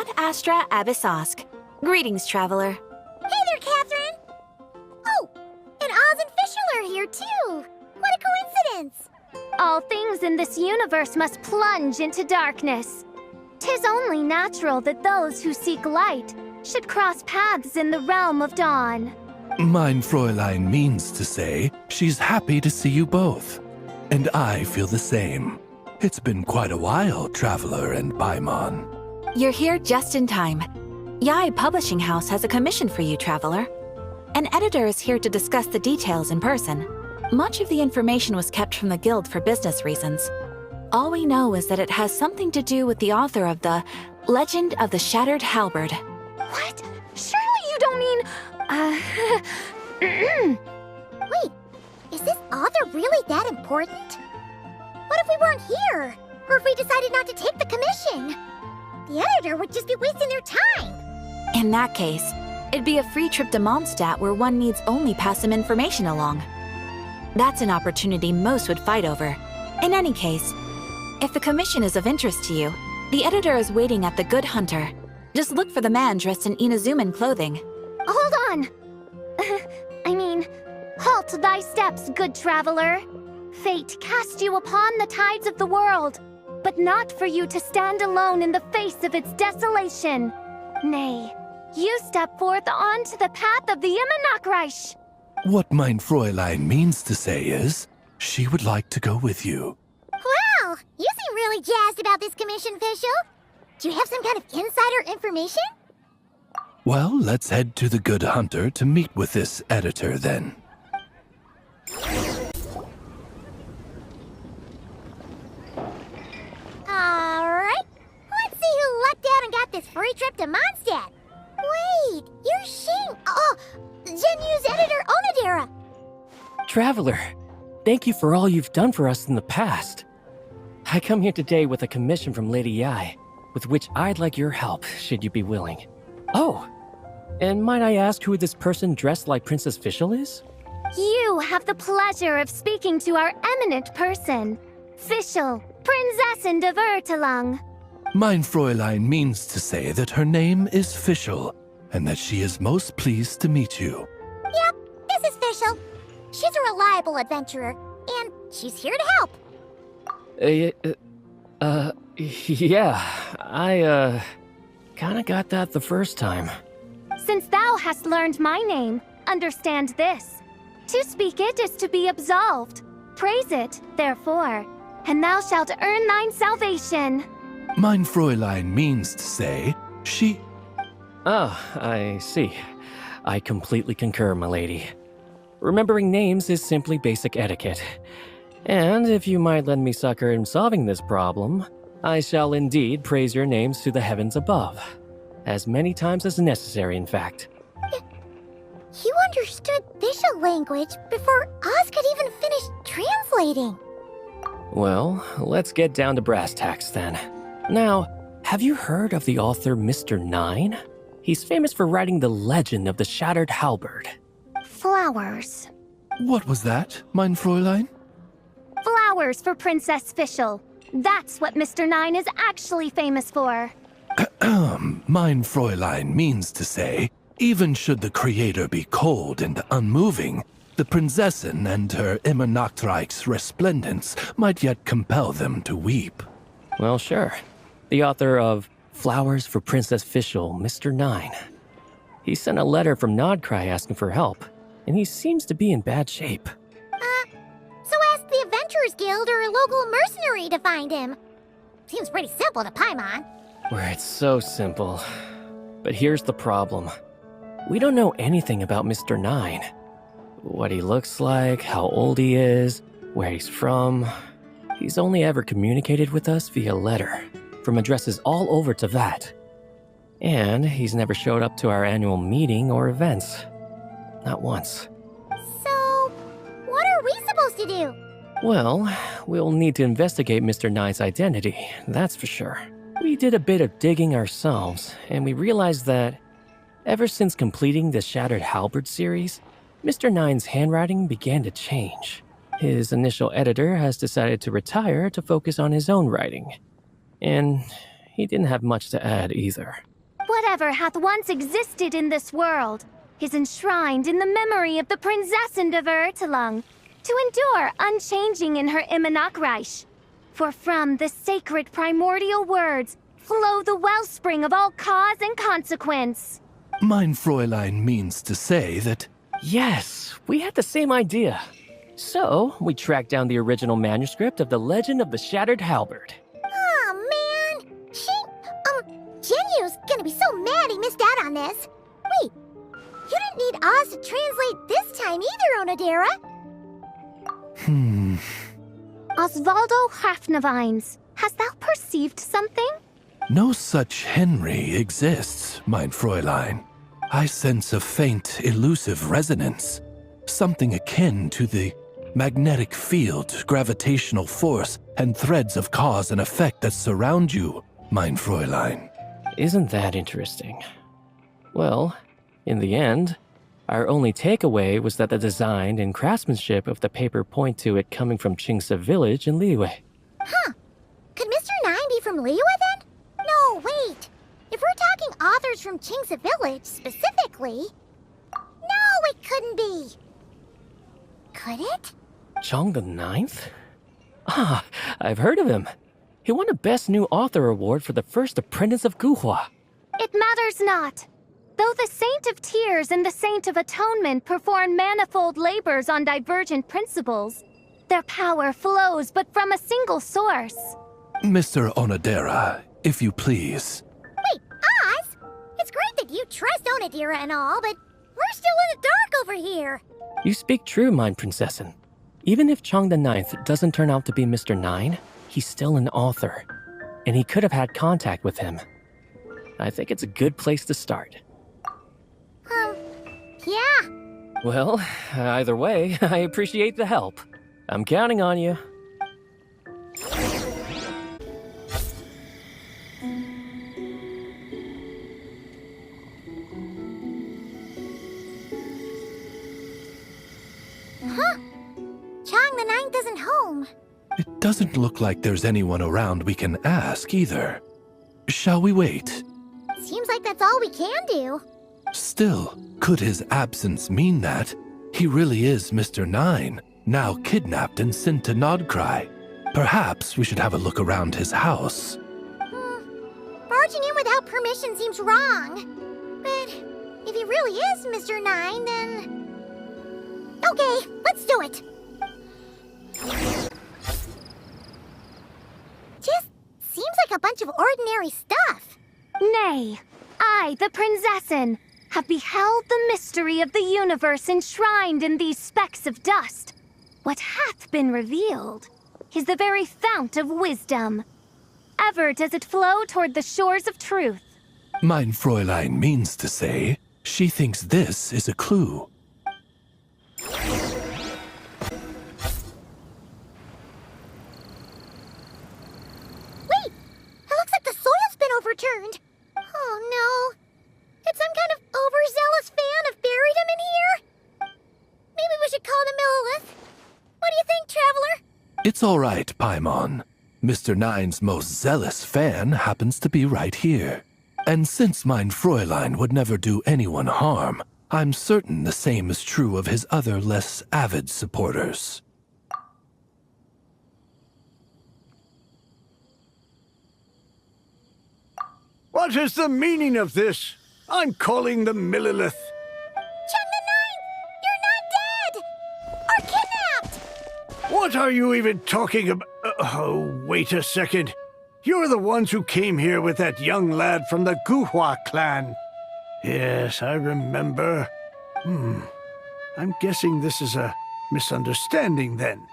Ad Astra Abyssosk. Greetings, traveler. Hey there, Catherine! Oh, and Oz and Fischl are here too! What a coincidence! All things in this universe must plunge into darkness. 'Tis only natural that those who seek light should cross paths in the realm of dawn. Mein Fräulein means to say she's happy to see you both. And I feel the same. It's been quite a while, Traveler and Paimon. You're here just in time. Yai Publishing House has a commission for you, traveler. An editor is here to discuss the details in person. Much of the information was kept from the guild for business reasons. All we know is that it has something to do with the author of the Legend of the Shattered Halberd. What? Surely you don't mean... Wait, is this author really that important? What if we weren't here? Or if we decided not to take the commission? The editor would just be wasting their time. In that case, it'd be a free trip to Mondstadt where one needs only pass some information along. That's an opportunity most would fight over. In any case, if the commission is of interest to you, the editor is waiting at the Good Hunter. Just look for the man dressed in Inazuman clothing. Hold on! Halt thy steps, good traveler. Fate cast you upon the tides of the world, but not for you to stand alone in the face of its desolation. Nay, you step forth onto the path of the Immernachtreich. What Mein Fräulein means to say is, she would like to go with you. Wow, you seem really jazzed about this commission, Fischl. Do you have some kind of insider information? Well, let's head to the Good Hunter to meet with this editor then. Alright, let's see who lucked out and got this free trip to Mondstadt. Wait, you're Shing. Oh, Genu's editor, Onodera. Traveler, thank you for all you've done for us in the past. I come here today with a commission from Lady Yai, with which I'd like your help, should you be willing. Oh, and might I ask who this person dressed like Princess Fischl is? You have the pleasure of speaking to our eminent person, Fischl, Prinzessin de Vertelung. Mein Fräulein means to say that her name is Fischl, and that she is most pleased to meet you. Yep, this is Fischl. She's a reliable adventurer, and she's here to help. Yeah, I, kinda got that the first time. Since thou hast learned my name, understand this. To speak it is to be absolved. Praise it, therefore, and thou shalt earn thine salvation. Mein Fräulein means to say she... Ah, I see. I completely concur, my lady. Remembering names is simply basic etiquette. And if you might lend me succor in solving this problem, I shall indeed praise your names to the heavens above. As many times as necessary, in fact. You understood Fischl language before Oz could even finish translating. Well, let's get down to brass tacks then. Now, have you heard of the author Mr. Nine? He's famous for writing the Legend of the Shattered Halberd. Flowers. What was that, Mein Fräulein? Flowers for Princess Fischl. That's what Mr. Nine is actually famous for. Mein Fräulein means to say, even should the creator be cold and unmoving, the Prinzessin and her Immernachtreich's resplendence might yet compel them to weep. Well, sure. The author of Flowers for Princess Fischl, Mr. Nine. He sent a letter from Nodcry asking for help, and he seems to be in bad shape. So ask the Adventurers Guild or a local mercenary to find him. Seems pretty simple to Paimon. Where it's so simple. But here's the problem. We don't know anything about Mr. Nine. What he looks like, how old he is, where he's from. He's only ever communicated with us via letter, from addresses all over Teyvat. And he's never showed up to our annual meeting or events. Not once. So, what are we supposed to do? Well, we'll need to investigate Mr. Nine's identity, that's for sure. We did a bit of digging ourselves, and we realized that ever since completing the Shattered Halberd series, Mr. Nine's handwriting began to change. His initial editor has decided to retire to focus on his own writing. And he didn't have much to add either. Whatever hath once existed in this world is enshrined in the memory of the Prinzessin of Ertelung, to endure unchanging in her Immanakreich. For from the sacred primordial words flow the wellspring of all cause and consequence. Mein Fräulein means to say that... Yes, we had the same idea. So, we tracked down the original manuscript of the Legend of the Shattered Halberd. Aw, man! Genyu's gonna be so mad he missed out on this. Wait, you didn't need Oz to translate this time either, Onodera. Osvaldo Hafnavines, hast thou perceived something? No such Henry exists, mein Fräulein. I sense a faint, elusive resonance. Something akin to the magnetic field, gravitational force, and threads of cause and effect that surround you, mein Fräulein. Isn't that interesting? Well, in the end, our only takeaway was that the design and craftsmanship of the paper point to it coming from Qingse village in Liyue. Huh. Could Mr. Nine be from Liyue then? No, wait. If we're talking authors from Qingse village specifically... No, it couldn't be. Could it? Chong the Ninth? Ah, I've heard of him. He won a Best New Author award for the first apprentice of Guhua. It matters not. Though the Saint of Tears and the Saint of Atonement perform manifold labors on divergent principles, their power flows but from a single source. Mr. Onodera, if you please. Wait, Oz? It's great that you trust Onodera and all, but we're still in the dark over here. You speak true, mein Prinzessin. Even if Chong the Ninth doesn't turn out to be Mr. Nine, he's still an author, and he could have had contact with him. I think it's a good place to start. Yeah. Well, either way, I appreciate the help. I'm counting on you. Huh? Chong the Ninth isn't home. It doesn't look like there's anyone around we can ask either. Shall we wait? Seems like that's all we can do. Still, could his absence mean that he really is Mr. Nine, now kidnapped and sent to Nodcry? Perhaps we should have a look around his house. Barging in without permission seems wrong. But if he really is Mr. Nine, then... Okay, let's do it. Just seems like a bunch of ordinary stuff. Nay, I, the Prinzessin, have beheld the mystery of the universe enshrined in these specks of dust. What hath been revealed is the very fount of wisdom. Ever does it flow toward the shores of truth. Mein Fräulein means to say, she thinks this is a clue. Wait! It looks like the soil's been overturned. Oh no. Did some kind of overzealous fan have buried him in here? Maybe we should call him Millilith. What do you think, Traveler? It's all right, Paimon. Mr. Nine's most zealous fan happens to be right here. And since mein Fräulein would never do anyone harm, I'm certain the same is true of his other less avid supporters. What is the meaning of this? I'm calling the Millilith. Chong the Ninth! You're not dead! Or kidnapped! What are you even talking about? Oh, wait a second. You're the ones who came here with that young lad from the Guhua clan. Yes, I remember. I'm guessing this is a misunderstanding then.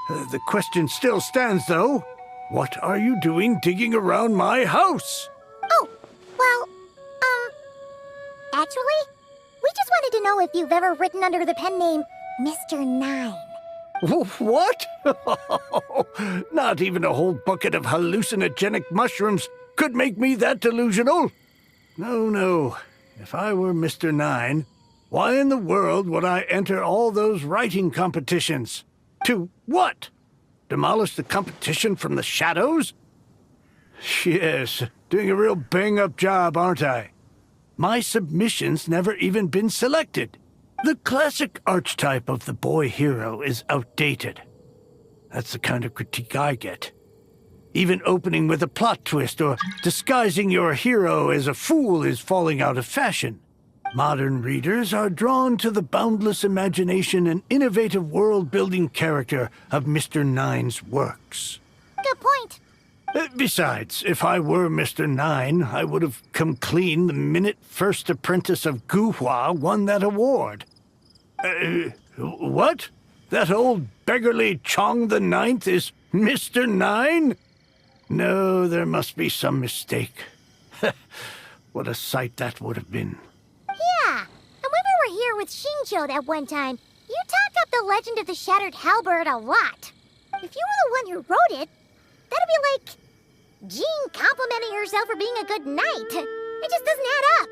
The question still stands, though. What are you doing digging around my house? Oh, well, actually, we just wanted to know if you've ever written under the pen name Mr. Nine. What? Not even a whole bucket of hallucinogenic mushrooms could make me that delusional. No. If I were Mr. Nine, why in the world would I enter all those writing competitions? To what? Demolish the competition from the shadows? Yes, doing a real bang-up job, aren't I? My submission's never even been selected. The classic archetype of the boy hero is outdated. That's the kind of critique I get. Even opening with a plot twist or disguising your hero as a fool is falling out of fashion. Modern readers are drawn to the boundless imagination and innovative world-building character of Mr. Nine's works. Good point. Besides, if I were Mr. Nine, I would have come clean the minute First Apprentice of Guhua won that award. What? That old beggarly Chong the Ninth is Mr. Nine? No, there must be some mistake. What a sight that would have been. Yeah, and when we were here with Xingqiu that one time, you talked up the legend of the Shattered Halberd a lot. If you were the one who wrote it, that'd be like Jean complimenting herself for being a good knight. It just doesn't add up.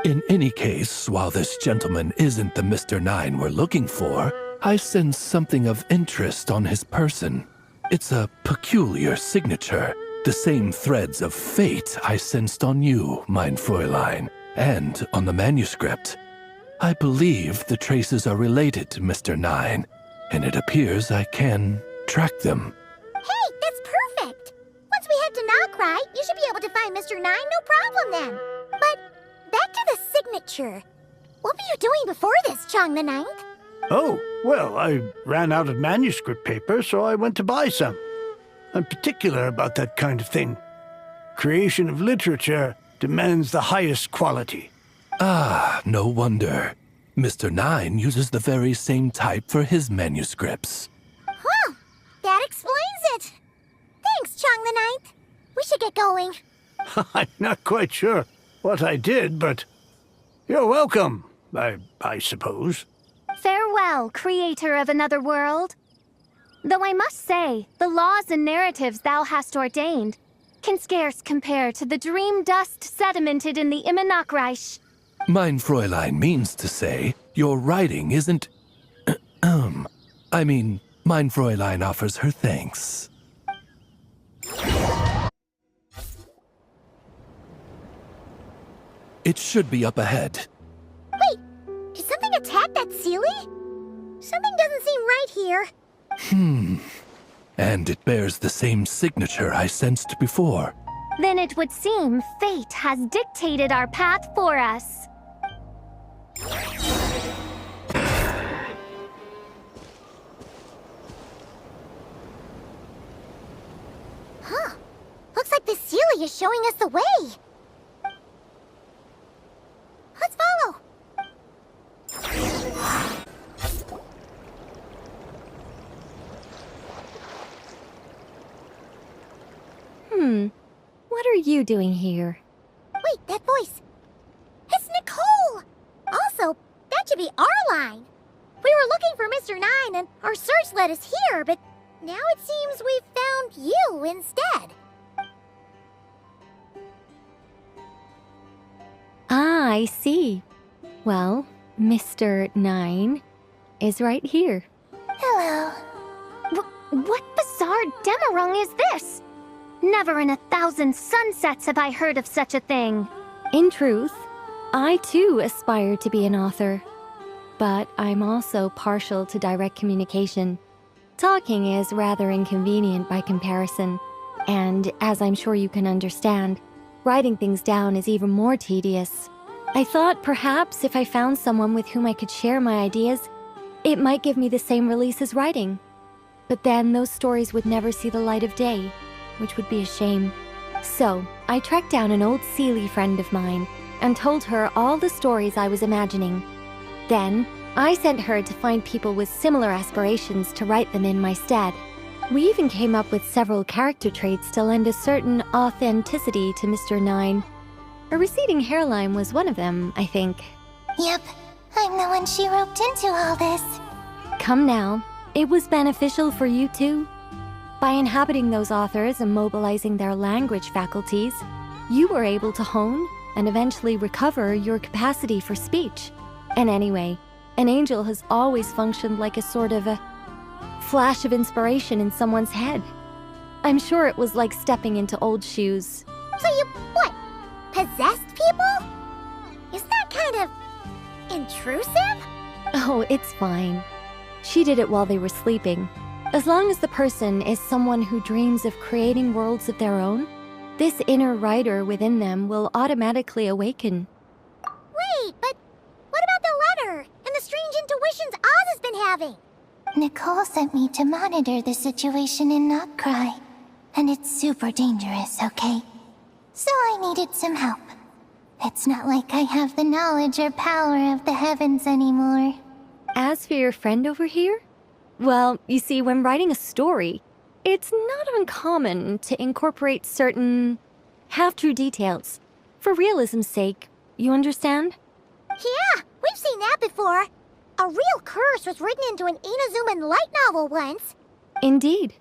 In any case, while this gentleman isn't the Mr. Nine we're looking for, I sense something of interest on his person. It's a peculiar signature, the same threads of fate I sensed on you, mein Fräulein, and on the manuscript. I believe the traces are related to Mr. Nine, and it appears I can track them. Hey, that's perfect. Once we head to Nagrai, you should be able to find Mr. Nine, no problem then. But back to the signature. What were you doing before this, Chong the Ninth? Oh, well, I ran out of manuscript paper, so I went to buy some. I'm particular about that kind of thing. Creation of literature demands the highest quality. Ah, no wonder. Mr. Nine uses the very same type for his manuscripts. Well, that explains it. Thanks, Chong the Ninth. We should get going. I'm not quite sure what I did, but you're welcome, I suppose. Farewell, creator of another world. Though I must say, the laws and narratives thou hast ordained can scarce compare to the dream dust sedimented in the Immenachreich. Mein Fräulein means to say, your writing isn't... I mean, mein Fräulein offers her thanks. It should be up ahead. Wait, did something attack that Sealy? Something doesn't seem right here. And it bears the same signature I sensed before. Then it would seem fate has dictated our path for us. Huh. Looks like the Sealy is showing us the way. Let's follow. What are you doing here? Wait, that voice. It's Nicole! Also, that should be our line. We were looking for Mr. Nine and our search led us here, but now it seems we've found you instead. Ah, I see. Well, Mr. Nine is right here. Hello. What bizarre demarung is this? Never in 1,000 sunsets have I heard of such a thing. In truth, I too aspire to be an author. But I'm also partial to direct communication. Talking is rather inconvenient by comparison. And as I'm sure you can understand, writing things down is even more tedious. I thought perhaps if I found someone with whom I could share my ideas, it might give me the same release as writing. But then those stories would never see the light of day, which would be a shame. So, I tracked down an old Sealy friend of mine and told her all the stories I was imagining. Then, I sent her to find people with similar aspirations to write them in my stead. We even came up with several character traits to lend a certain authenticity to Mr. Nine. A receding hairline was one of them, I think. Yep, I'm the one she roped into all this. Come now, it was beneficial for you too. By inhabiting those authors and mobilizing their language faculties, you were able to hone and eventually recover your capacity for speech. And anyway, an angel has always functioned like a sort of a flash of inspiration in someone's head. I'm sure it was like stepping into old shoes. So you, what, possessed people? intrusive? Oh, it's fine. She did it while they were sleeping. As long as the person is someone who dreams of creating worlds of their own, this inner writer within them will automatically awaken. Wait, but what about the letter and the strange intuitions Oz has been having? Nicole sent me to monitor the situation and not cry. And it's super dangerous, okay? So I needed some help. It's not like I have the knowledge or power of the heavens anymore. As for your friend over here? Well, you see, when writing a story, it's not uncommon to incorporate certain half-true details. For realism's sake, you understand? Yeah, we've seen that before. A real curse was written into an Inazuman light novel once. Indeed.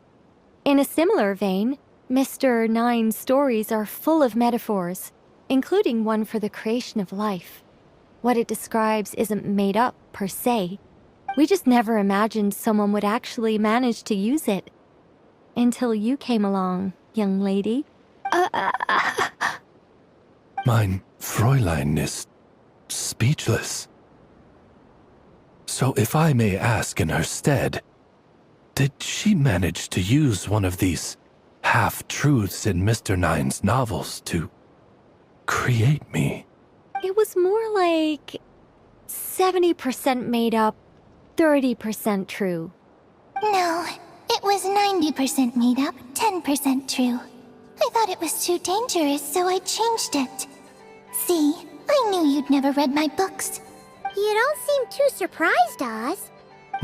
In a similar vein, Mr. Nine's stories are full of metaphors, including one for the creation of life. What it describes isn't made up, per se. We just never imagined someone would actually manage to use it. Until you came along, young lady. Mein Fräulein is speechless. So if I may ask in her stead, did she manage to use one of these half-truths in Mr. Nine's novels to create me? It was more like 70% made up, 30% true. No, it was 90% made up, 10% true. I thought it was too dangerous, so I changed it. See, I knew you'd never read my books. You don't seem too surprised, Oz.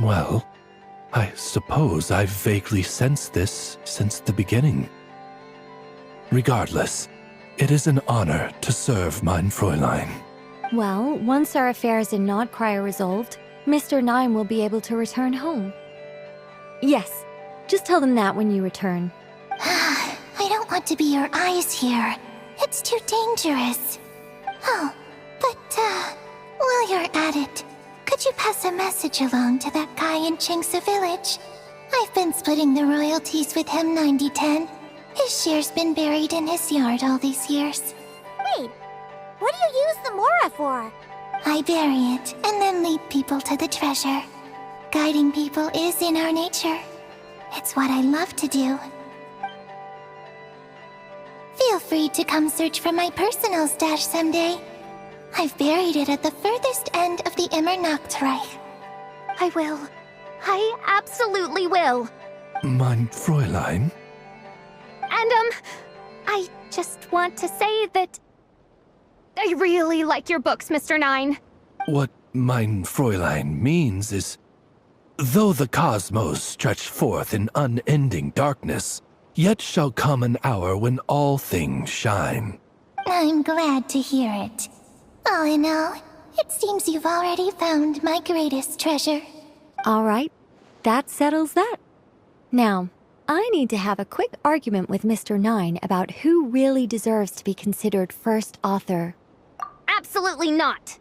Well, I suppose I've vaguely sensed this since the beginning. Regardless, it is an honor to serve mein Fräulein. Well, once our affairs in Nodcry are resolved, Mr. Nine will be able to return home. Yes, just tell them that when you return. I don't want to be your eyes here. It's too dangerous. Oh, but, while you're at it, could you pass a message along to that guy in Chingsa village? I've been splitting the royalties with him 90-10. His share's been buried in his yard all these years. Wait, what do you use the Mora for? I bury it, and then lead people to the treasure. Guiding people is in our nature. It's what I love to do. Feel free to come search for my personal stash someday. I've buried it at the furthest end of the Immernachtreich. I will. I absolutely will. Mein Fräulein? And, I just want to say that I really like your books, Mr. Nine. What mein Fräulein means is, though the cosmos stretch forth in unending darkness, yet shall come an hour when all things shine. I'm glad to hear it. All in all, it seems you've already found my greatest treasure. All right, that settles that. Now, I need to have a quick argument with Mr. Nine about who really deserves to be considered first author. Absolutely not.